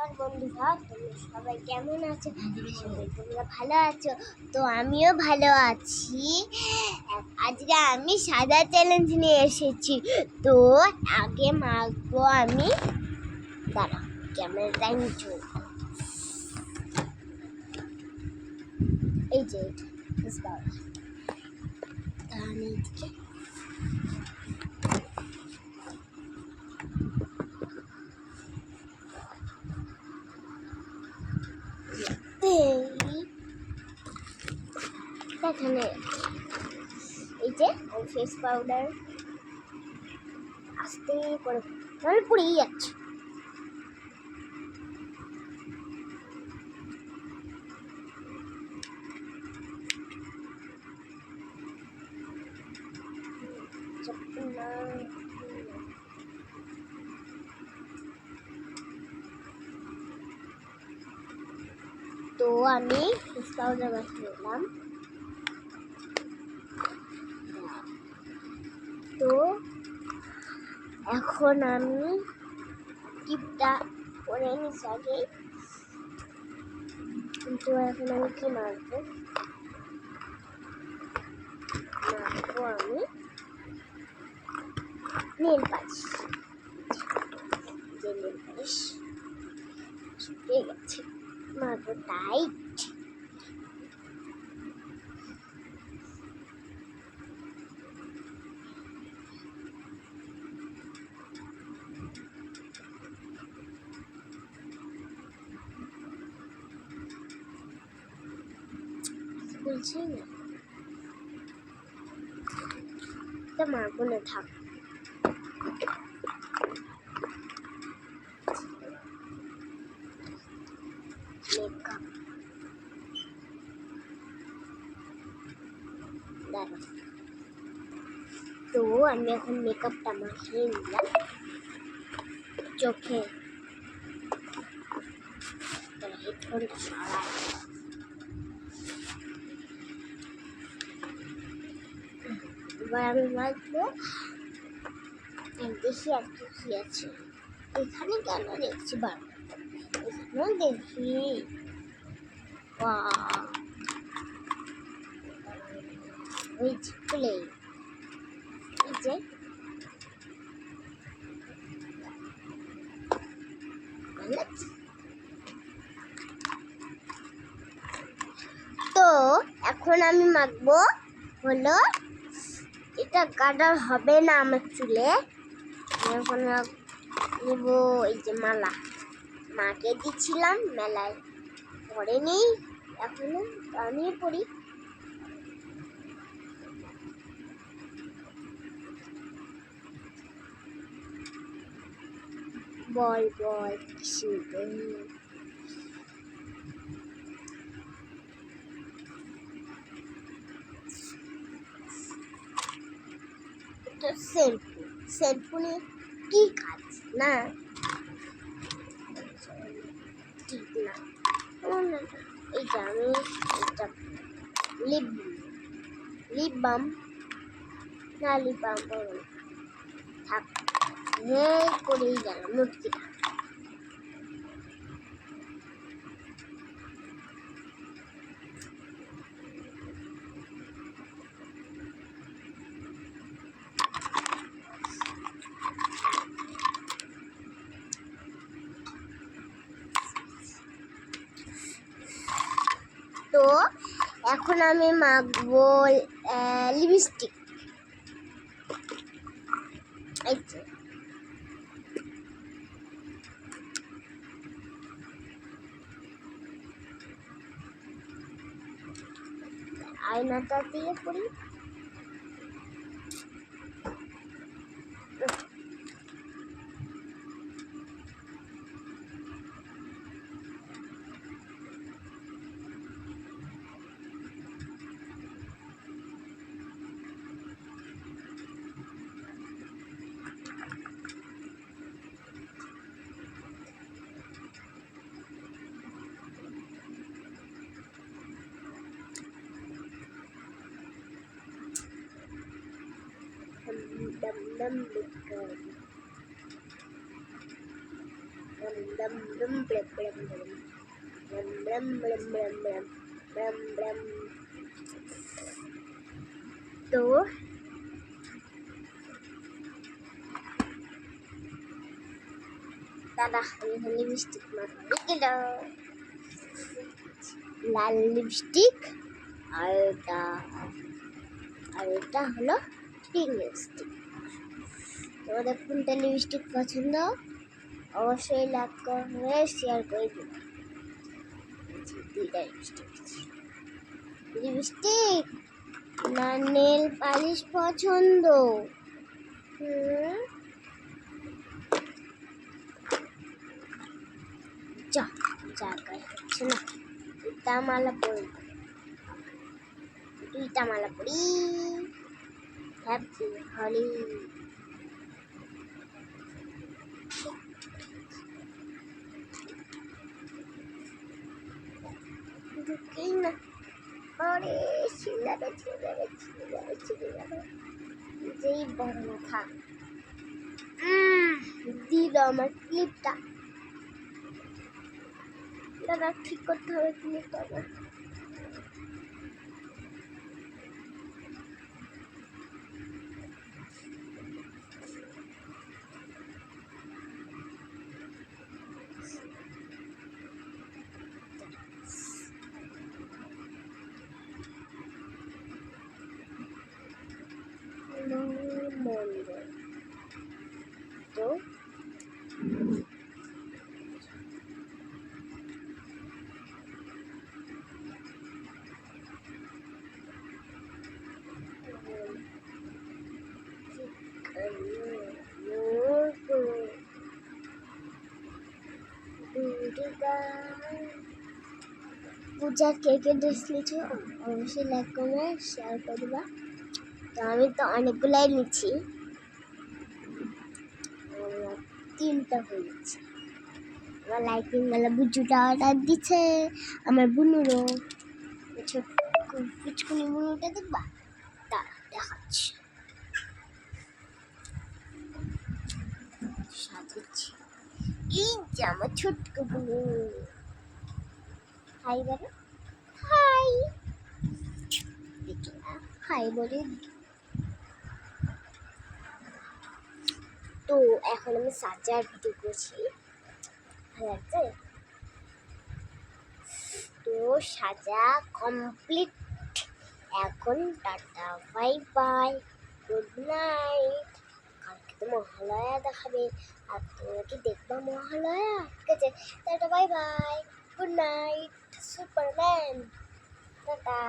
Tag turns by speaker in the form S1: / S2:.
S1: নমস্কার বন্ধুরা, তোমরা সবাই কেমন আছো? তোমরা ভালো আছো? তো আমিও ভালো আছি। আজকে আমি সাদা চ্যালেঞ্জ নিয়ে এসেছি। তো আগে মাখবো আমি, দাঁড়াও ক্যামেরাটাই নিচু, এই যে আমি এখানে এই যে ফেস পাউডার আস্তে করে নাহলে পুড়িয়ে যাচ্ছে। তো আমি ফেস পাউডার মাখিয়ে নিলাম। তো এখন আমি টিপটা করে নিচ্ছি আগে। কিন্তু এখন আমি কি মাখবো আমি নেল পালিশ। যে নেল পালিশ শুকিয়ে গেছে, মাখবো টাইট। বলছি না এটা মাখবো না, থাক। মেকআপ দাঁড়া, তো আমি এখন মেকআপটা মাখিয়ে নিলাম চোখে। হেডফোনটা সরাই, এবার আমি মাখবো। দেখি আর কি আছে এখানে, কেন দেখছি বারবার, এখানেও দেখি। ওই খুলে এই যে তো এখন আমি মাখবো হলো, এটা কাটার হবে না আমার চুলে। এখন নেব এই যে মালা, মাকে দিচ্ছিলাম মেলায়, পরে নেই এখনো, আমি পড়ি। বল বল কিছু শ্যাম্পু, শ্যাম্পু নিয়ে কি কাজ না, ঠিক না। এই যে আমি এটা লিপ বাম না, লিপ বাম করবো না, থাক। করেই গেল মুটকিটা। তো এখন আমি মাখবো লিপস্টিক। এই যে আয়নাটা দিয়ে পড়ি। dum dum dum Blum Blum Blum Blum Blum Blum Blum Blum Blum Blum. তো দাদা আমি লিপস্টিক মাখাবো গেল, লাল লিপস্টিক, আর এটা হলো পিঙ্ক লিপস্টিক। তোমাদের কোনটা লিপস্টিক পছন্দ অবশ্যই লাইক করে শেয়ার করে দিন। দুইটা লিপস্টিক না নেল পালিশ পছন্দ? জায়গায় হচ্ছে না, দুইটা মালা পরি, হ্যাপি হোলি। ঢুকেই না, আরে ছিলাবে যেই বড় মাথা দিল আমার ক্লিপটা। দাদা ঠিক করতে হবে ক্লিপটা আমার। তো পূজার কে কে ড্রেস নিয়েছো অবশ্যই লাইক করে শেয়ার করে দেবা। তো আমি তো অনেকগুলাই নিচ্ছি, তিনটা হয়ে গেছে। আমার লাইটিং মেলা বুঝুটা অর্ডার দিচ্ছে, আমার বুনুরও ছোট পিচকুনি বুনুটা দেখবা, তা দেখাচ্ছি সাজাচ্ছি। এই যে আমার ছোট্ট বুনু, হাই বলো, হাই দেখি না, হাই বলে। তো এখন আমি সাজার ভিডিও করছি, ভালো লাগছে? তো সাজা কমপ্লিট, এখন tata bye bye, good night. কালকে তো মহালয়া দেখাবে, আর তোমরা কি দেখবা মহালয়া? ঠিক আছে, tata bye bye, good night Superman, tata.